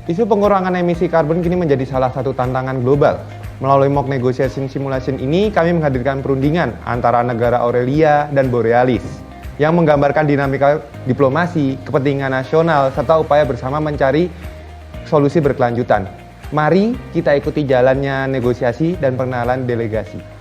Isu pengurangan emisi karbon kini menjadi salah satu tantangan global. Melalui mock negotiation simulation ini, kami menghadirkan perundingan antara negara Aurelia dan Borealis yang menggambarkan dinamika diplomasi, kepentingan nasional, serta upaya bersama mencari solusi berkelanjutan. Mari kita ikuti jalannya negosiasi dan pengenalan delegasi.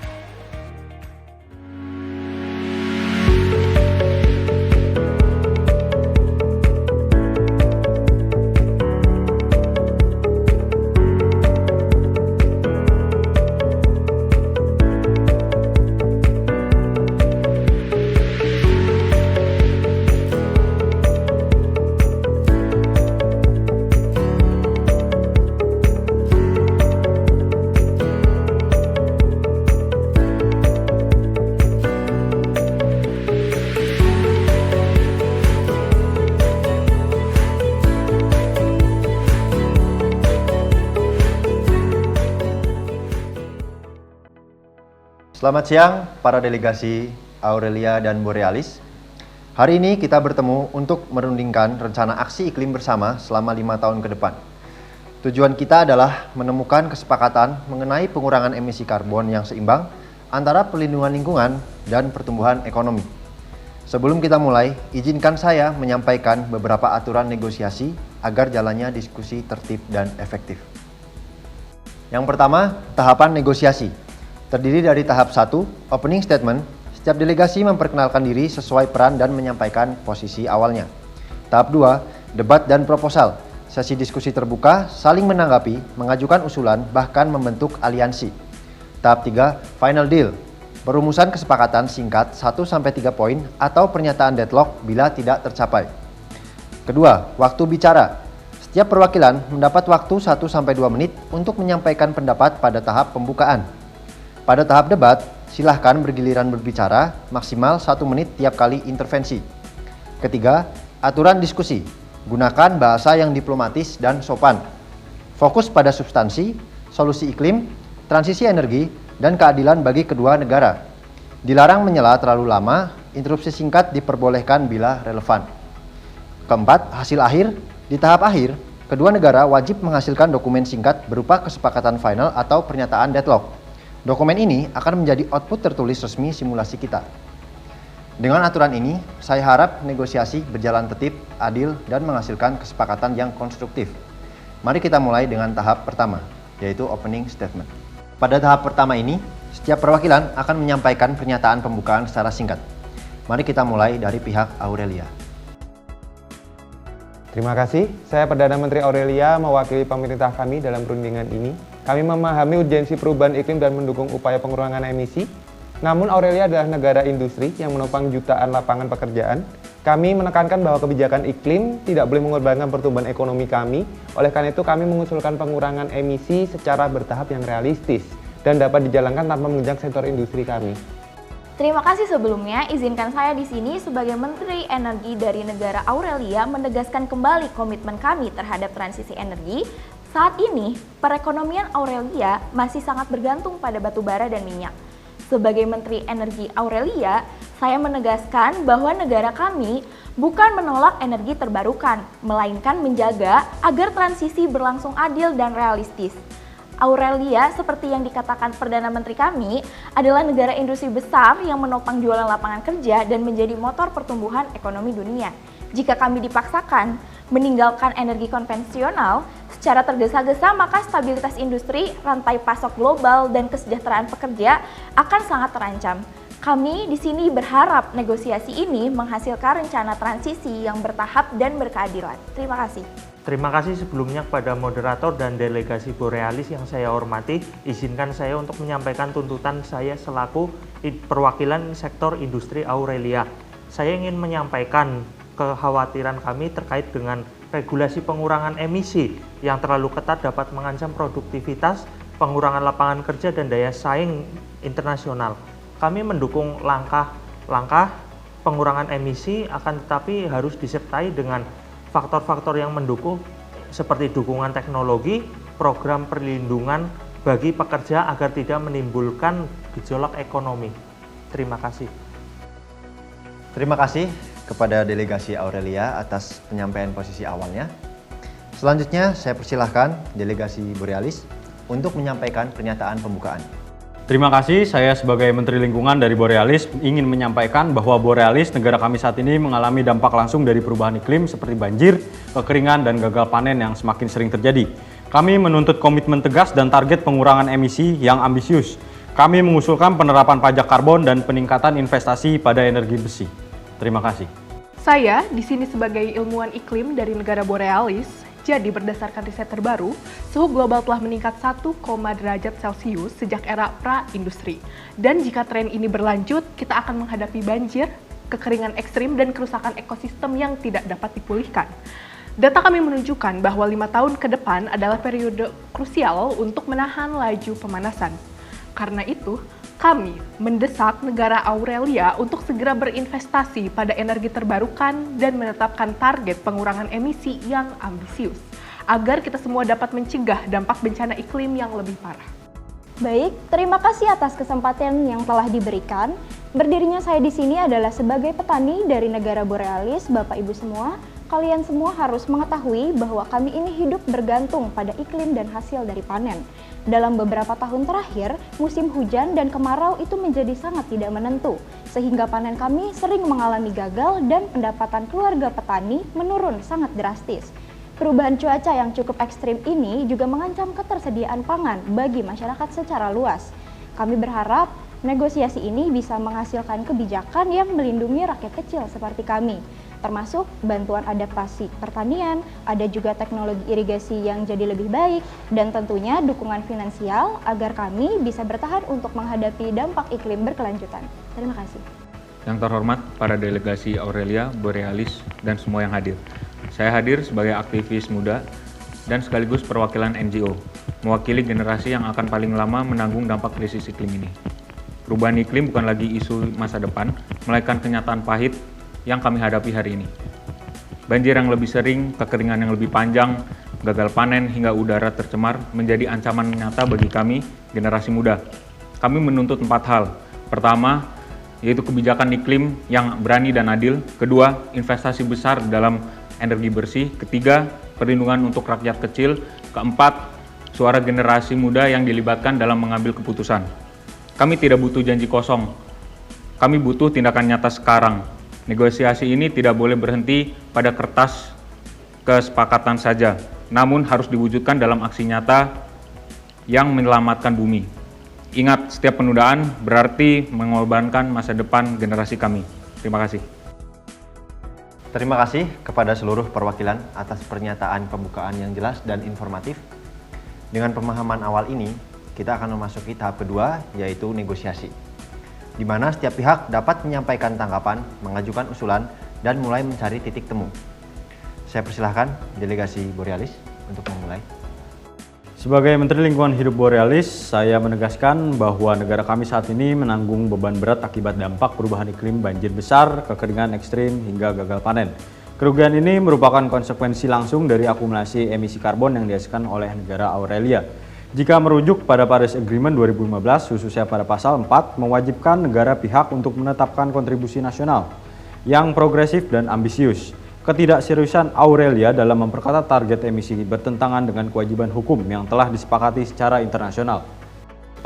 Selamat siang para delegasi Aurelia dan Borealis. Hari ini kita bertemu untuk merundingkan rencana aksi iklim bersama selama 5 tahun ke depan. Tujuan kita adalah menemukan kesepakatan mengenai pengurangan emisi karbon yang seimbang antara perlindungan lingkungan dan pertumbuhan ekonomi. Sebelum kita mulai, izinkan saya menyampaikan beberapa aturan negosiasi agar jalannya diskusi tertib dan efektif. Yang pertama, tahapan negosiasi. Terdiri dari tahap 1, opening statement. Setiap delegasi memperkenalkan diri sesuai peran dan menyampaikan posisi awalnya. Tahap 2, debat dan proposal. Sesi diskusi terbuka, saling menanggapi, mengajukan usulan, bahkan membentuk aliansi. Tahap 3, final deal. Perumusan kesepakatan singkat 1-3 poin atau pernyataan deadlock bila tidak tercapai. Kedua, waktu bicara. Setiap perwakilan mendapat waktu 1-2 menit untuk menyampaikan pendapat pada tahap pembukaan. Pada tahap debat, silahkan bergiliran berbicara maksimal 1 menit tiap kali intervensi. Ketiga, aturan diskusi. Gunakan bahasa yang diplomatis dan sopan. Fokus pada substansi, solusi iklim, transisi energi, dan keadilan bagi kedua negara. Dilarang menyela terlalu lama, interupsi singkat diperbolehkan bila relevan. Keempat, hasil akhir. Di tahap akhir, kedua negara wajib menghasilkan dokumen singkat berupa kesepakatan final atau pernyataan deadlock. Dokumen ini akan menjadi output tertulis resmi simulasi kita. Dengan aturan ini, saya harap negosiasi berjalan tertib, adil, dan menghasilkan kesepakatan yang konstruktif. Mari kita mulai dengan tahap pertama, yaitu opening statement. Pada tahap pertama ini, setiap perwakilan akan menyampaikan pernyataan pembukaan secara singkat. Mari kita mulai dari pihak Aurelia. Terima kasih, saya Perdana Menteri Aurelia mewakili pemerintah kami dalam perundingan ini. Kami memahami urgensi perubahan iklim dan mendukung upaya pengurangan emisi. Namun Aurelia adalah negara industri yang menopang jutaan lapangan pekerjaan. Kami menekankan bahwa kebijakan iklim tidak boleh mengorbankan pertumbuhan ekonomi kami. Oleh karena itu kami mengusulkan pengurangan emisi secara bertahap yang realistis dan dapat dijalankan tanpa menunjang sektor industri kami. Terima kasih sebelumnya, izinkan saya di sini sebagai Menteri Energi dari negara Aurelia menegaskan kembali komitmen kami terhadap transisi energi. Saat ini, perekonomian Aurelia masih sangat bergantung pada batu bara dan minyak. Sebagai Menteri Energi Aurelia, saya menegaskan bahwa negara kami bukan menolak energi terbarukan, melainkan menjaga agar transisi berlangsung adil dan realistis. Aurelia, seperti yang dikatakan Perdana Menteri kami, adalah negara industri besar yang menopang jualan lapangan kerja dan menjadi motor pertumbuhan ekonomi dunia. Jika kami dipaksakan meninggalkan energi konvensional secara tergesa-gesa, maka stabilitas industri, rantai pasok global, dan kesejahteraan pekerja akan sangat terancam. Kami di sini berharap negosiasi ini menghasilkan rencana transisi yang bertahap dan berkeadilan. Terima kasih. Terima kasih sebelumnya kepada moderator dan delegasi Borealis yang saya hormati. Izinkan saya untuk menyampaikan tuntutan saya selaku perwakilan sektor industri Aurelia. Saya ingin menyampaikan kekhawatiran kami terkait dengan regulasi pengurangan emisi yang terlalu ketat dapat mengancam produktivitas, pengurangan lapangan kerja, dan daya saing internasional. Kami mendukung langkah-langkah pengurangan emisi, akan tetapi harus disertai dengan faktor-faktor yang mendukung seperti dukungan teknologi, program perlindungan bagi pekerja agar tidak menimbulkan gejolak ekonomi. Terima kasih. Terima kasih kepada delegasi Aurelia atas penyampaian posisi awalnya. Selanjutnya, saya persilahkan delegasi Borealis untuk menyampaikan pernyataan pembukaan. Terima kasih, saya sebagai Menteri Lingkungan dari Borealis ingin menyampaikan bahwa Borealis, negara kami saat ini mengalami dampak langsung dari perubahan iklim seperti banjir, kekeringan, dan gagal panen yang semakin sering terjadi. Kami menuntut komitmen tegas dan target pengurangan emisi yang ambisius. Kami mengusulkan penerapan pajak karbon dan peningkatan investasi pada energi besi. Terima kasih. Saya di sini sebagai ilmuwan iklim dari negara Borealis. Jadi berdasarkan riset terbaru, suhu global telah meningkat 1, derajat Celcius sejak era pra-industri. Dan jika tren ini berlanjut, kita akan menghadapi banjir, kekeringan ekstrim, dan kerusakan ekosistem yang tidak dapat dipulihkan. Data kami menunjukkan bahwa 5 tahun ke depan adalah periode krusial untuk menahan laju pemanasan. Karena itu, kami mendesak negara Aurelia untuk segera berinvestasi pada energi terbarukan dan menetapkan target pengurangan emisi yang ambisius, agar kita semua dapat mencegah dampak bencana iklim yang lebih parah. Baik, terima kasih atas kesempatan yang telah diberikan. Berdirinya saya di sini adalah sebagai petani dari negara Borealis, Bapak Ibu semua. Kalian semua harus mengetahui bahwa kami ini hidup bergantung pada iklim dan hasil dari panen. Dalam beberapa tahun terakhir, musim hujan dan kemarau itu menjadi sangat tidak menentu, sehingga panen kami sering mengalami gagal dan pendapatan keluarga petani menurun sangat drastis. Perubahan cuaca yang cukup ekstrim ini juga mengancam ketersediaan pangan bagi masyarakat secara luas. Kami berharap negosiasi ini bisa menghasilkan kebijakan yang melindungi rakyat kecil seperti kami, termasuk bantuan adaptasi pertanian, ada juga teknologi irigasi yang jadi lebih baik, dan tentunya dukungan finansial agar kami bisa bertahan untuk menghadapi dampak iklim berkelanjutan. Terima kasih. Yang terhormat para delegasi Aurelia, Borealis, dan semua yang hadir. Saya hadir sebagai aktivis muda dan sekaligus perwakilan NGO, mewakili generasi yang akan paling lama menanggung dampak krisis iklim ini. Perubahan iklim bukan lagi isu masa depan, melainkan kenyataan pahit yang kami hadapi hari ini. Banjir yang lebih sering, kekeringan yang lebih panjang, gagal panen hingga udara tercemar menjadi ancaman nyata bagi kami, generasi muda. Kami menuntut 4 hal. Pertama, yaitu kebijakan iklim yang berani dan adil. Kedua, investasi besar dalam energi bersih. Ketiga, perlindungan untuk rakyat kecil. Keempat, suara generasi muda yang dilibatkan dalam mengambil keputusan. Kami tidak butuh janji kosong. Kami butuh tindakan nyata sekarang. Negosiasi ini tidak boleh berhenti pada kertas kesepakatan saja, namun harus diwujudkan dalam aksi nyata yang menyelamatkan bumi. Ingat, setiap penundaan berarti mengorbankan masa depan generasi kami. Terima kasih. Terima kasih kepada seluruh perwakilan atas pernyataan pembukaan yang jelas dan informatif. Dengan pemahaman awal ini, kita akan memasuki tahap kedua, yaitu negosiasi, di mana setiap pihak dapat menyampaikan tanggapan, mengajukan usulan, dan mulai mencari titik temu. Saya persilahkan delegasi Borealis untuk memulai. Sebagai Menteri Lingkungan Hidup Borealis, saya menegaskan bahwa negara kami saat ini menanggung beban berat akibat dampak perubahan iklim, banjir besar, kekeringan ekstrim, hingga gagal panen. Kerugian ini merupakan konsekuensi langsung dari akumulasi emisi karbon yang dihasilkan oleh negara Aurelia. Jika merujuk pada Paris Agreement 2015, khususnya pada pasal 4, mewajibkan negara pihak untuk menetapkan kontribusi nasional yang progresif dan ambisius. Ketidakseriusan Aurelia dalam memperketat target emisi bertentangan dengan kewajiban hukum yang telah disepakati secara internasional.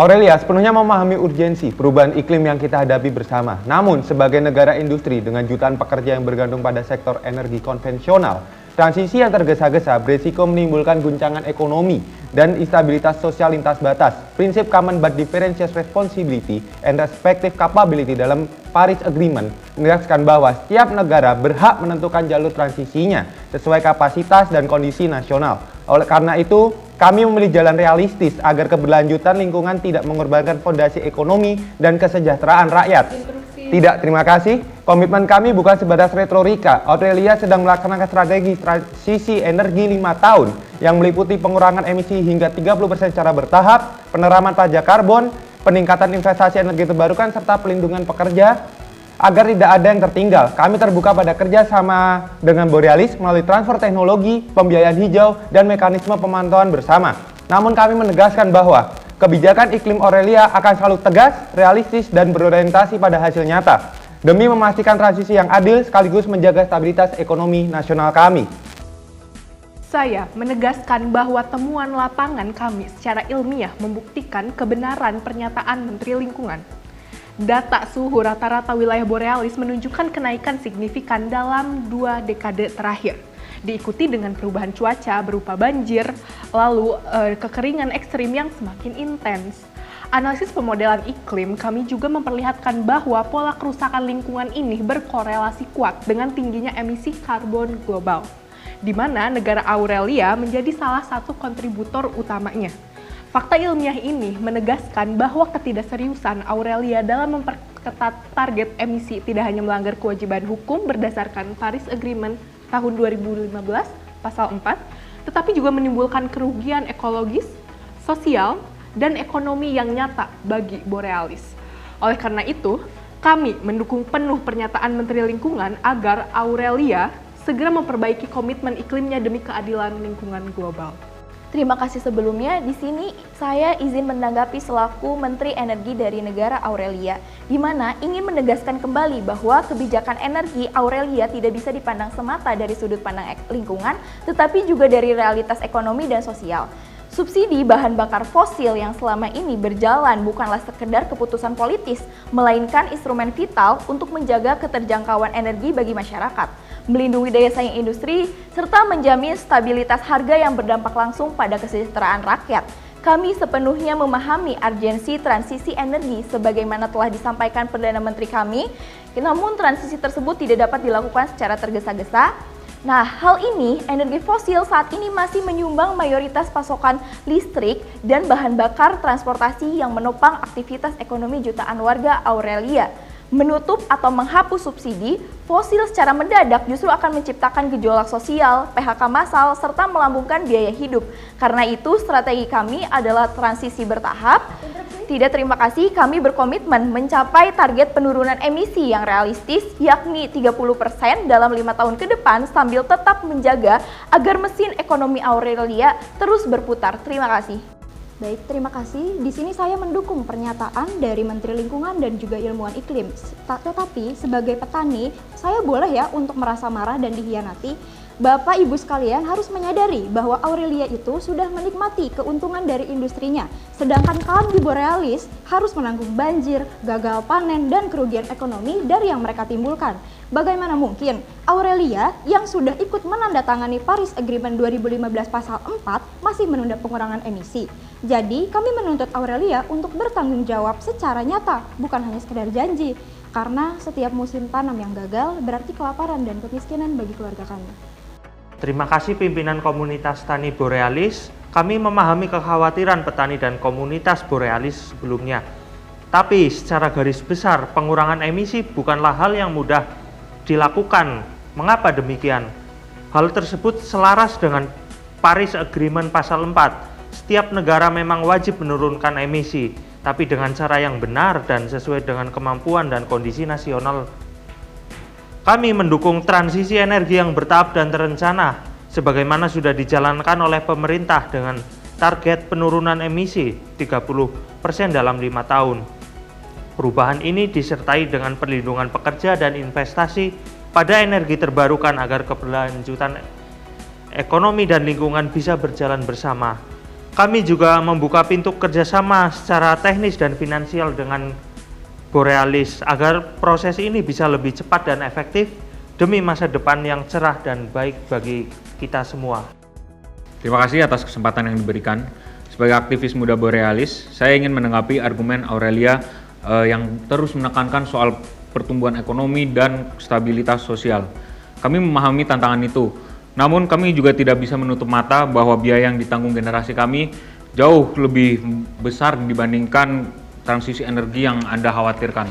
Aurelia sepenuhnya memahami urgensi perubahan iklim yang kita hadapi bersama. Namun, sebagai negara industri dengan jutaan pekerja yang bergantung pada sektor energi konvensional, transisi yang tergesa-gesa berisiko menimbulkan guncangan ekonomi dan instabilitas sosial lintas batas. Prinsip Common but Differential Responsibility and Respective Capability dalam Paris Agreement menegaskan bahwa setiap negara berhak menentukan jalur transisinya sesuai kapasitas dan kondisi nasional. Oleh karena itu, kami memilih jalan realistis agar keberlanjutan lingkungan tidak mengorbankan fondasi ekonomi dan kesejahteraan rakyat. Tidak, terima kasih. Komitmen kami bukan sebatas retorika. Aurelia sedang melaksanakan strategi transisi energi 5 tahun yang meliputi pengurangan emisi hingga 30% secara bertahap, penerapan pajak karbon, peningkatan investasi energi terbarukan, serta pelindungan pekerja agar tidak ada yang tertinggal. Kami terbuka pada kerjasama dengan Borealis melalui transfer teknologi, pembiayaan hijau, dan mekanisme pemantauan bersama. Namun kami menegaskan bahwa kebijakan iklim Aurelia akan selalu tegas, realistis, dan berorientasi pada hasil nyata, demi memastikan transisi yang adil sekaligus menjaga stabilitas ekonomi nasional kami. Saya menegaskan bahwa temuan lapangan kami secara ilmiah membuktikan kebenaran pernyataan Menteri Lingkungan. Data suhu rata-rata wilayah borealis menunjukkan kenaikan signifikan dalam 2 dekade terakhir. Diikuti dengan perubahan cuaca berupa banjir, lalu kekeringan ekstrim yang semakin intens. Analisis pemodelan iklim kami juga memperlihatkan bahwa pola kerusakan lingkungan ini berkorelasi kuat dengan tingginya emisi karbon global, di mana negara Aurelia menjadi salah satu kontributor utamanya. Fakta ilmiah ini menegaskan bahwa ketidakseriusan Aurelia dalam memperketat target emisi tidak hanya melanggar kewajiban hukum berdasarkan Paris Agreement tahun 2015 pasal 4, tetapi juga menimbulkan kerugian ekologis, sosial, dan ekonomi yang nyata bagi Borealis. Oleh karena itu, kami mendukung penuh pernyataan Menteri Lingkungan agar Aurelia segera memperbaiki komitmen iklimnya demi keadilan lingkungan global. Terima kasih sebelumnya. Di sini saya izin menanggapi selaku Menteri Energi dari negara Aurelia, di mana ingin menegaskan kembali bahwa kebijakan energi Aurelia tidak bisa dipandang semata dari sudut pandang lingkungan, tetapi juga dari realitas ekonomi dan sosial. Subsidi bahan bakar fosil yang selama ini berjalan bukanlah sekedar keputusan politis, melainkan instrumen vital untuk menjaga keterjangkauan energi bagi masyarakat, melindungi daya saing industri, serta menjamin stabilitas harga yang berdampak langsung pada kesejahteraan rakyat. Kami sepenuhnya memahami urgensi transisi energi sebagaimana telah disampaikan Perdana Menteri kami, namun transisi tersebut tidak dapat dilakukan secara tergesa-gesa. Nah, hal ini, energi fosil saat ini masih menyumbang mayoritas pasokan listrik dan bahan bakar transportasi yang menopang aktivitas ekonomi jutaan warga Aurelia. Menutup atau menghapus subsidi fosil secara mendadak justru akan menciptakan gejolak sosial, PHK massal, serta melambungkan biaya hidup. Karena itu, strategi kami adalah transisi bertahap. Tidak terima kasih, kami berkomitmen mencapai target penurunan emisi yang realistis, yakni 30% dalam 5 tahun ke depan sambil tetap menjaga agar mesin ekonomi Aurelia terus berputar. Terima kasih. Baik, terima kasih. Di sini saya mendukung pernyataan dari Menteri Lingkungan dan juga Ilmuwan Iklim. Tetapi sebagai petani, saya boleh ya untuk merasa marah dan dihianati. Bapak Ibu sekalian harus menyadari bahwa Aurelia itu sudah menikmati keuntungan dari industrinya, sedangkan kami Borealis harus menanggung banjir, gagal panen, dan kerugian ekonomi dari yang mereka timbulkan. Bagaimana mungkin Aurelia yang sudah ikut menandatangani Paris Agreement 2015 pasal 4 masih menunda pengurangan emisi? Jadi kami menuntut Aurelia untuk bertanggung jawab secara nyata, bukan hanya sekedar janji. Karena setiap musim tanam yang gagal berarti kelaparan dan kemiskinan bagi keluarga kami. Terima kasih pimpinan komunitas tani Borealis. Kami memahami kekhawatiran petani dan komunitas Borealis sebelumnya. Tapi secara garis besar, pengurangan emisi bukanlah hal yang mudah dilakukan. Mengapa demikian? Hal tersebut selaras dengan Paris Agreement pasal 4. Setiap negara memang wajib menurunkan emisi, tapi dengan cara yang benar dan sesuai dengan kemampuan dan kondisi nasional. Kami mendukung transisi energi yang bertahap dan terencana, sebagaimana sudah dijalankan oleh pemerintah dengan target penurunan emisi 30% dalam 5 tahun. Perubahan ini disertai dengan perlindungan pekerja dan investasi pada energi terbarukan agar keberlanjutan ekonomi dan lingkungan bisa berjalan bersama. Kami juga membuka pintu kerjasama secara teknis dan finansial dengan Borealis agar proses ini bisa lebih cepat dan efektif demi masa depan yang cerah dan baik bagi kita semua. Terima kasih atas kesempatan yang diberikan. Sebagai aktivis muda Borealis, saya ingin menanggapi argumen Aurelia yang terus menekankan soal pertumbuhan ekonomi dan stabilitas sosial. Kami memahami tantangan itu, namun kami juga tidak bisa menutup mata bahwa biaya yang ditanggung generasi kami jauh lebih besar dibandingkan transisi energi yang Anda khawatirkan.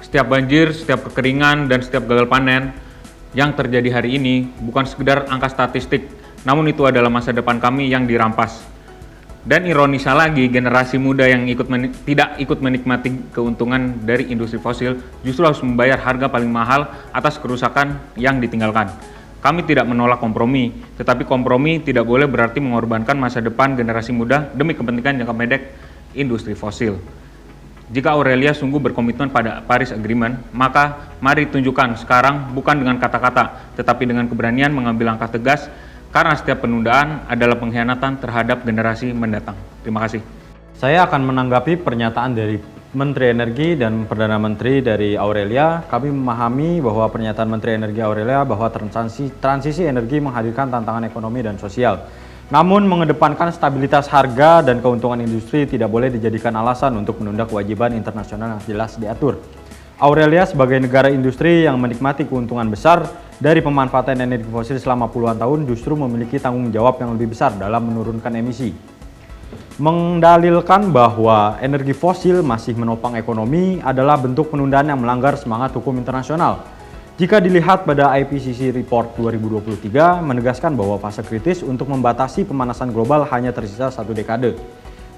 Setiap banjir, setiap kekeringan, dan setiap gagal panen yang terjadi hari ini bukan sekedar angka statistik, namun itu adalah masa depan kami yang dirampas. Dan ironisnya lagi, generasi muda yang tidak ikut menikmati keuntungan dari industri fosil justru harus membayar harga paling mahal atas kerusakan yang ditinggalkan. Kami tidak menolak kompromi, tetapi kompromi tidak boleh berarti mengorbankan masa depan generasi muda demi kepentingan jangka pendek industri fosil. Jika Aurelia sungguh berkomitmen pada Paris Agreement, maka mari tunjukkan sekarang bukan dengan kata-kata, tetapi dengan keberanian mengambil langkah tegas, karena setiap penundaan adalah pengkhianatan terhadap generasi mendatang. Terima kasih. Saya akan menanggapi pernyataan dari Menteri Energi dan Perdana Menteri dari Aurelia. Kami memahami bahwa pernyataan Menteri Energi Aurelia bahwa transisi energi menghadirkan tantangan ekonomi dan sosial. Namun mengedepankan stabilitas harga dan keuntungan industri tidak boleh dijadikan alasan untuk menunda kewajiban internasional yang jelas diatur. Aurelia sebagai negara industri yang menikmati keuntungan besar dari pemanfaatan energi fosil selama puluhan tahun justru memiliki tanggung jawab yang lebih besar dalam menurunkan emisi. Mendalilkan bahwa energi fosil masih menopang ekonomi adalah bentuk penundaan yang melanggar semangat hukum internasional. Jika dilihat pada IPCC Report 2023 menegaskan bahwa fase kritis untuk membatasi pemanasan global hanya tersisa 1 dekade.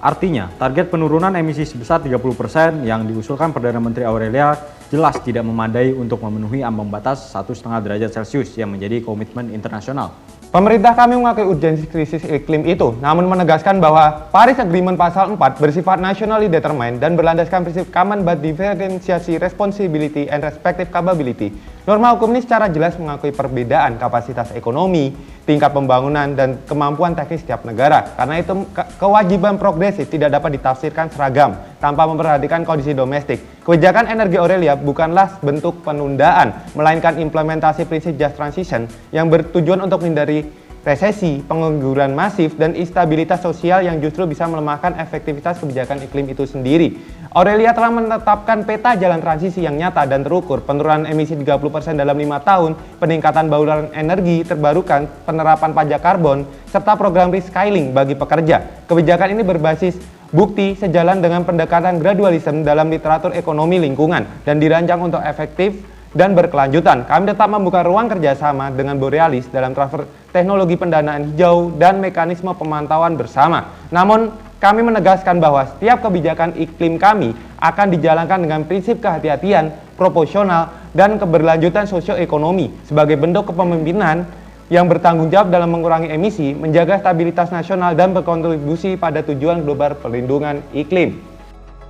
Artinya, target penurunan emisi sebesar 30% yang diusulkan Perdana Menteri Aurelia jelas tidak memadai untuk memenuhi ambang batas 1,5 derajat Celcius yang menjadi komitmen internasional. Pemerintah kami mengakui urgensi krisis iklim itu, namun menegaskan bahwa Paris Agreement Pasal 4 bersifat nationally determined dan berlandaskan prinsip common but differentiated responsibility and respective capability. Norma hukum ini secara jelas mengakui perbedaan kapasitas ekonomi, tingkat pembangunan, dan kemampuan teknis setiap negara. Karena itu kewajiban progresif tidak dapat ditafsirkan seragam tanpa memperhatikan kondisi domestik. Kebijakan energi Aurelia bukanlah bentuk penundaan, melainkan implementasi prinsip just transition yang bertujuan untuk menghindari resesi, pengangguran masif, dan instabilitas sosial yang justru bisa melemahkan efektivitas kebijakan iklim itu sendiri. Aurelia telah menetapkan peta jalan transisi yang nyata dan terukur, penurunan emisi 30% dalam 5 tahun, peningkatan bauran energi terbarukan, penerapan pajak karbon, serta program rescaling bagi pekerja. Kebijakan ini berbasis bukti sejalan dengan pendekatan gradualisme dalam literatur ekonomi lingkungan dan dirancang untuk efektif dan berkelanjutan. Kami tetap membuka ruang kerjasama dengan Borealis dalam transfer teknologi pendanaan hijau dan mekanisme pemantauan bersama. Namun, kami menegaskan bahwa setiap kebijakan iklim kami akan dijalankan dengan prinsip kehati-hatian, proporsional, dan keberlanjutan sosioekonomi sebagai bentuk kepemimpinan yang bertanggung jawab dalam mengurangi emisi, menjaga stabilitas nasional, dan berkontribusi pada tujuan global perlindungan iklim.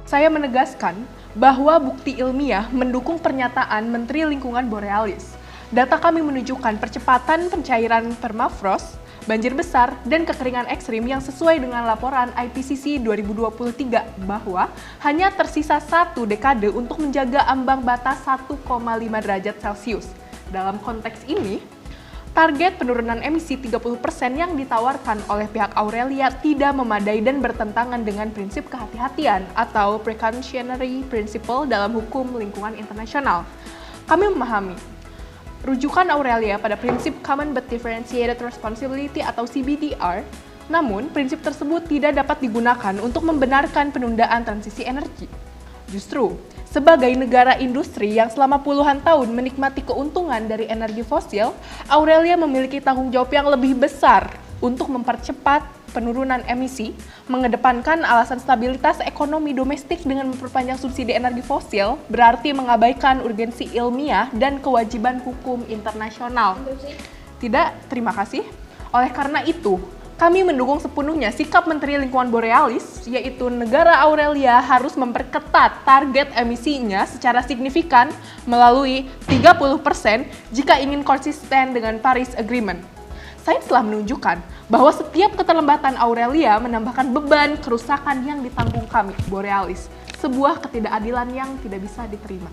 Saya menegaskan bahwa bukti ilmiah mendukung pernyataan Menteri Lingkungan Borealis. Data kami menunjukkan percepatan pencairan permafrost, banjir besar, dan kekeringan ekstrim yang sesuai dengan laporan IPCC 2023 bahwa hanya tersisa 1 dekade untuk menjaga ambang batas 1,5 derajat Celcius. Dalam konteks ini, target penurunan emisi 30% yang ditawarkan oleh pihak Aurelia tidak memadai dan bertentangan dengan prinsip kehati-hatian atau precautionary principle dalam hukum lingkungan internasional. Kami memahami rujukan Aurelia pada prinsip Common but Differentiated Responsibility atau CBDR, namun prinsip tersebut tidak dapat digunakan untuk membenarkan penundaan transisi energi. Justru, sebagai negara industri yang selama puluhan tahun menikmati keuntungan dari energi fosil, Aurelia memiliki tanggung jawab yang lebih besar untuk mempercepat penurunan emisi, mengedepankan alasan stabilitas ekonomi domestik dengan memperpanjang subsidi energi fosil, berarti mengabaikan urgensi ilmiah dan kewajiban hukum internasional. Tidak, terima kasih. Oleh karena itu, kami mendukung sepenuhnya sikap Menteri Lingkungan Borealis, yaitu negara Aurelia harus memperketat target emisinya secara signifikan melalui 30% jika ingin konsisten dengan Paris Agreement. Sains telah menunjukkan bahwa setiap keterlambatan Aurelia menambahkan beban kerusakan yang ditanggung kami, Borealis, sebuah ketidakadilan yang tidak bisa diterima.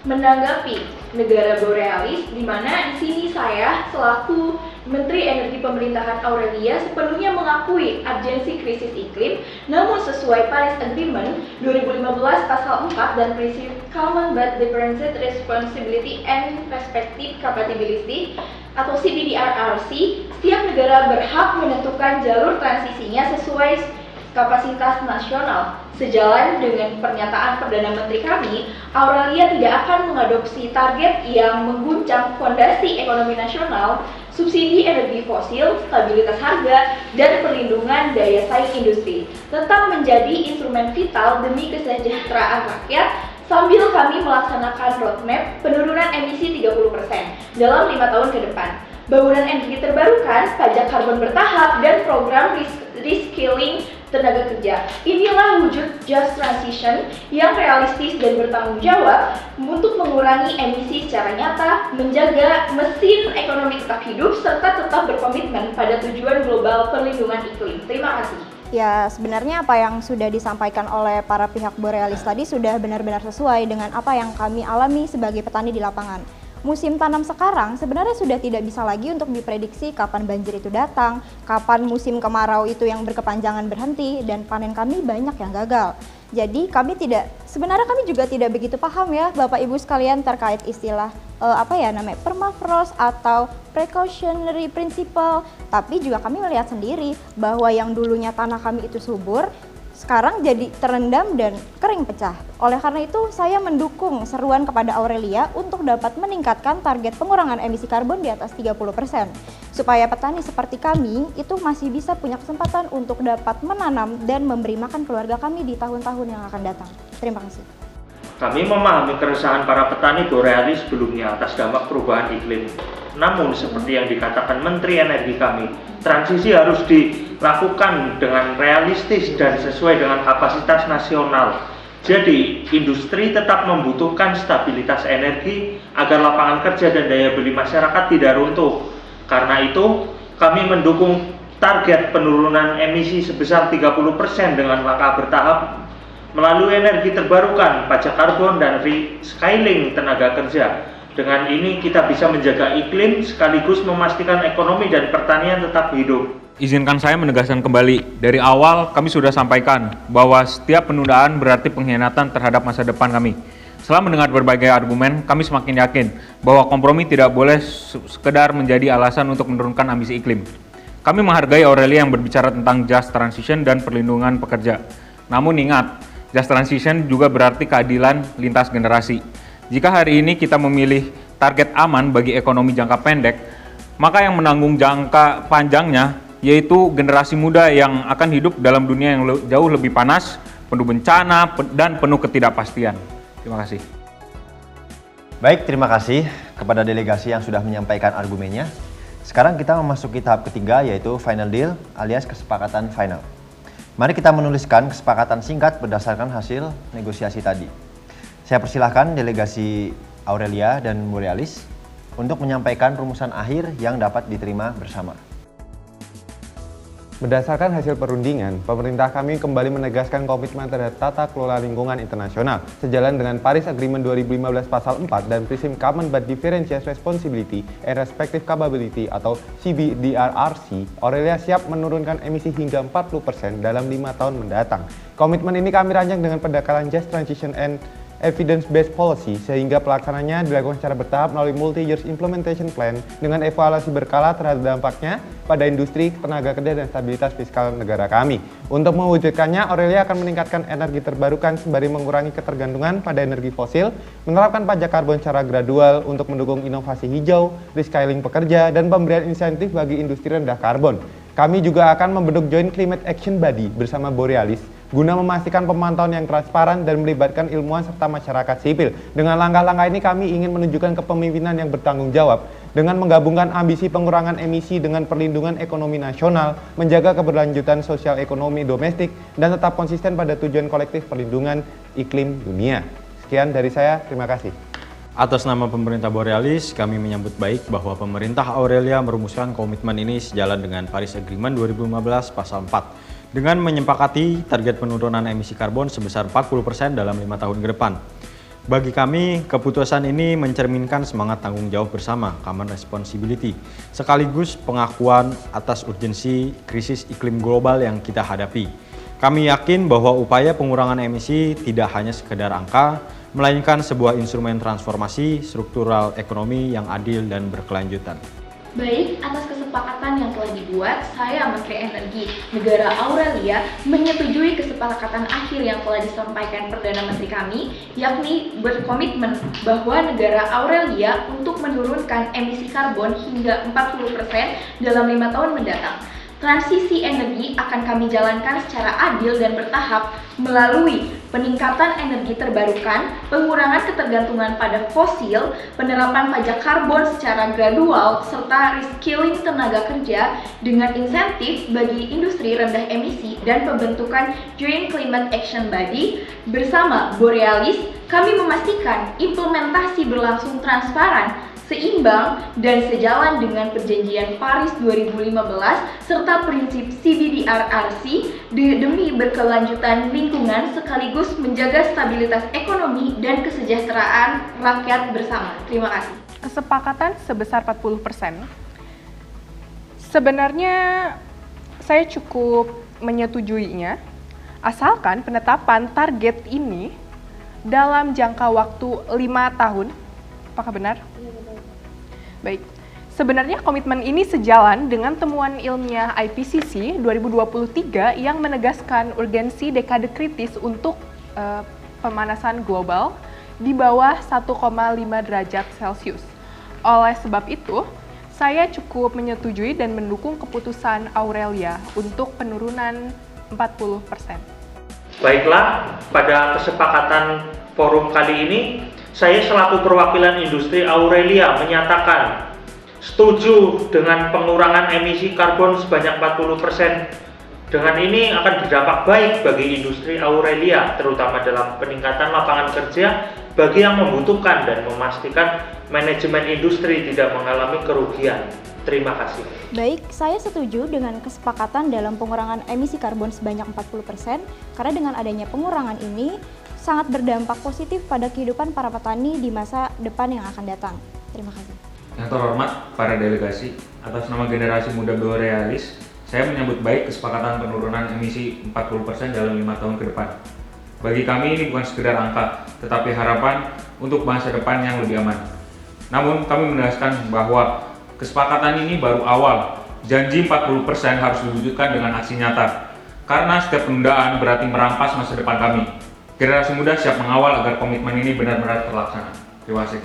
Menanggapi negara Borealis, di mana di sini saya selaku Menteri Energi Pemerintahan Aurelia sepenuhnya mengakui urgensi krisis iklim, namun sesuai Paris Agreement 2015 Pasal 4 dan prinsip Common but Differentiated Responsibility and Respective Capability atau CBDRRC, setiap negara berhak menentukan jalur transisinya sesuai kapasitas nasional. Sejalan dengan pernyataan Perdana Menteri kami, Aurelia tidak akan mengadopsi target yang mengguncang fondasi ekonomi nasional, subsidi energi fosil, stabilitas harga, dan perlindungan daya saing industri. Tetap menjadi instrumen vital demi kesejahteraan rakyat, sambil kami melaksanakan roadmap penurunan emisi 30% dalam 5 tahun ke depan. Bauran energi terbarukan, pajak karbon bertahap, dan program reskilling tenaga kerja. Inilah wujud just transition yang realistis dan bertanggung jawab untuk mengurangi emisi secara nyata, menjaga mesin ekonomi tetap hidup, serta tetap berkomitmen pada tujuan global perlindungan iklim. Terima kasih. Ya, sebenarnya apa yang sudah disampaikan oleh para pihak Borealis tadi sudah benar-benar sesuai dengan apa yang kami alami sebagai petani di lapangan. Musim tanam sekarang sebenarnya sudah tidak bisa lagi untuk diprediksi kapan banjir itu datang, kapan musim kemarau itu yang berkepanjangan berhenti, dan panen kami banyak yang gagal. Jadi sebenarnya kami juga tidak begitu paham ya Bapak Ibu sekalian terkait istilah permafrost atau precautionary principle. Tapi juga kami melihat sendiri bahwa yang dulunya tanah kami itu subur, sekarang jadi terendam dan kering pecah. Oleh karena itu, saya mendukung seruan kepada Aurelia untuk dapat meningkatkan target pengurangan emisi karbon di atas 30%. Supaya petani seperti kami itu masih bisa punya kesempatan untuk dapat menanam dan memberi makan keluarga kami di tahun-tahun yang akan datang. Terima kasih. Kami memahami keresahan para petani Borealis sebelumnya atas dampak perubahan iklim. Namun seperti yang dikatakan Menteri Energi kami, transisi harus dilakukan dengan realistis dan sesuai dengan kapasitas nasional. Jadi, industri tetap membutuhkan stabilitas energi agar lapangan kerja dan daya beli masyarakat tidak runtuh. Karena itu, kami mendukung target penurunan emisi sebesar 30% dengan langkah bertahap melalui energi terbarukan, pajak karbon, dan rescaling tenaga kerja. Dengan ini kita bisa menjaga iklim sekaligus memastikan ekonomi dan pertanian tetap hidup. Izinkan saya menegaskan kembali, dari awal kami sudah sampaikan bahwa setiap penundaan berarti pengkhianatan terhadap masa depan kami. Setelah mendengar berbagai argumen, kami semakin yakin bahwa kompromi tidak boleh sekedar menjadi alasan untuk menurunkan ambisi iklim. Kami menghargai Aurelia yang berbicara tentang just transition dan perlindungan pekerja. Namun ingat, just transition juga berarti keadilan lintas generasi. Jika hari ini kita memilih target aman bagi ekonomi jangka pendek, maka yang menanggung jangka panjangnya yaitu generasi muda yang akan hidup dalam dunia yang jauh lebih panas, penuh bencana, dan penuh ketidakpastian. Terima kasih. Baik, terima kasih kepada delegasi yang sudah menyampaikan argumennya. Sekarang kita memasuki tahap ketiga yaitu final deal alias kesepakatan final. Mari kita menuliskan kesepakatan singkat berdasarkan hasil negosiasi tadi. Saya persilahkan delegasi Aurelia dan Borealis untuk menyampaikan rumusan akhir yang dapat diterima bersama. Berdasarkan hasil perundingan, pemerintah kami kembali menegaskan komitmen terhadap tata kelola lingkungan internasional sejalan dengan Paris Agreement 2015 Pasal 4 dan prinsip Common but Differential Responsibility and Respective Capability atau CBDRRC. Aurelia siap menurunkan emisi hingga 40% dalam 5 tahun mendatang. Komitmen ini kami rancang dengan pendekatan Just Transition and Evidence-Based Policy sehingga pelaksananya dilakukan secara bertahap melalui Multi-Year Implementation Plan dengan evaluasi berkala terhadap dampaknya pada industri, tenaga kerja, dan stabilitas fiskal negara kami. Untuk mewujudkannya, Aurelia akan meningkatkan energi terbarukan sembari mengurangi ketergantungan pada energi fosil, menerapkan pajak karbon secara gradual untuk mendukung inovasi hijau, rescaling pekerja, dan pemberian insentif bagi industri rendah karbon. Kami juga akan membentuk Joint Climate Action Body bersama Borealis guna memastikan pemantauan yang transparan dan melibatkan ilmuwan serta masyarakat sipil. Dengan langkah-langkah ini kami ingin menunjukkan kepemimpinan yang bertanggung jawab dengan menggabungkan ambisi pengurangan emisi dengan perlindungan ekonomi nasional, menjaga keberlanjutan sosial ekonomi domestik, dan tetap konsisten pada tujuan kolektif perlindungan iklim dunia. Sekian dari saya, terima kasih. Atas nama pemerintah Borealis, kami menyambut baik bahwa pemerintah Aurelia merumuskan komitmen ini sejalan dengan Paris Agreement 2015 Pasal 4 dengan menyepakati target penurunan emisi karbon sebesar 40% dalam 5 tahun ke depan. Bagi kami, keputusan ini mencerminkan semangat tanggung jawab bersama, common responsibility, sekaligus pengakuan atas urgensi krisis iklim global yang kita hadapi. Kami yakin bahwa upaya pengurangan emisi tidak hanya sekedar angka, melainkan sebuah instrumen transformasi struktural ekonomi yang adil dan berkelanjutan. Baik, atas kesepakatan yang telah dibuat, saya Menteri Energi Negara Aurelia menyetujui kesepakatan akhir yang telah disampaikan Perdana Menteri kami, yakni berkomitmen bahwa negara Aurelia untuk menurunkan emisi karbon hingga 40% dalam 5 tahun mendatang. Transisi energi akan kami jalankan secara adil dan bertahap melalui peningkatan energi terbarukan, pengurangan ketergantungan pada fosil, penerapan pajak karbon secara gradual, serta reskilling tenaga kerja dengan insentif bagi industri rendah emisi dan pembentukan Joint Climate Action Body. Bersama Borealis, kami memastikan implementasi berlangsung transparan, seimbang, dan sejalan dengan Perjanjian Paris 2015 serta prinsip CBDRRC demi berkelanjutan lingkungan sekaligus menjaga stabilitas ekonomi dan kesejahteraan rakyat bersama. Terima kasih. Kesepakatan sebesar 40%. Sebenarnya saya cukup menyetujuinya, asalkan penetapan target ini dalam jangka waktu 5 tahun. Apakah benar? Baik, sebenarnya komitmen ini sejalan dengan temuan ilmiah IPCC 2023 yang menegaskan urgensi dekade kritis untuk pemanasan global di bawah 1,5 derajat Celcius. Oleh sebab itu, saya cukup menyetujui dan mendukung keputusan Aurelia untuk penurunan 40%. Baiklah, pada kesepakatan forum kali ini, saya selaku perwakilan industri Aurelia menyatakan setuju dengan pengurangan emisi karbon sebanyak 40%. Dengan ini akan berdampak baik bagi industri Aurelia, terutama dalam peningkatan lapangan kerja bagi yang membutuhkan dan memastikan manajemen industri tidak mengalami kerugian. Terima kasih. Baik, saya setuju dengan kesepakatan dalam pengurangan emisi karbon sebanyak 40% karena dengan adanya pengurangan ini sangat berdampak positif pada kehidupan para petani di masa depan yang akan datang. Terima kasih. Yang terhormat para delegasi, atas nama generasi muda Borealis, saya menyambut baik kesepakatan penurunan emisi 40% dalam 5 tahun ke depan. Bagi kami ini bukan sekedar angka, tetapi harapan untuk masa depan yang lebih aman. Namun kami menegaskan bahwa kesepakatan ini baru awal. Janji 40% harus diwujudkan dengan aksi nyata. Karena setiap penundaan berarti merampas masa depan kami. Generasi muda siap mengawal agar komitmen ini benar-benar terlaksana. Terima kasih.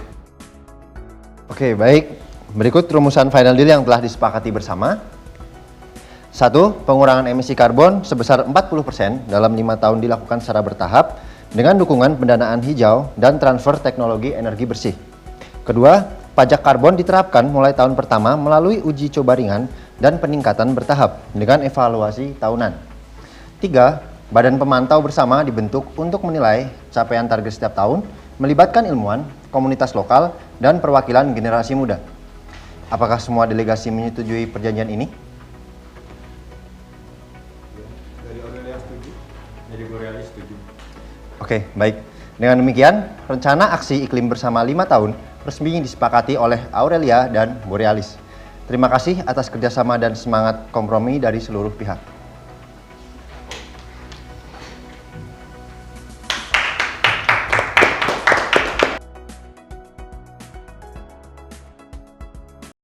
Oke, baik. Berikut rumusan final deal yang telah disepakati bersama. 1. Pengurangan emisi karbon sebesar 40% dalam 5 tahun dilakukan secara bertahap dengan dukungan pendanaan hijau dan transfer teknologi energi bersih. Kedua, pajak karbon diterapkan mulai tahun pertama melalui uji coba ringan dan peningkatan bertahap dengan evaluasi tahunan. 3. Badan pemantau bersama dibentuk untuk menilai capaian target setiap tahun, melibatkan ilmuwan, komunitas lokal, dan perwakilan generasi muda. Apakah semua delegasi menyetujui perjanjian ini? Dari Aurelia setuju, dari Borealis setuju. Oke, baik. Dengan demikian, rencana aksi iklim bersama 5 tahun resmi disepakati oleh Aurelia dan Borealis. Terima kasih atas kerjasama dan semangat kompromi dari seluruh pihak.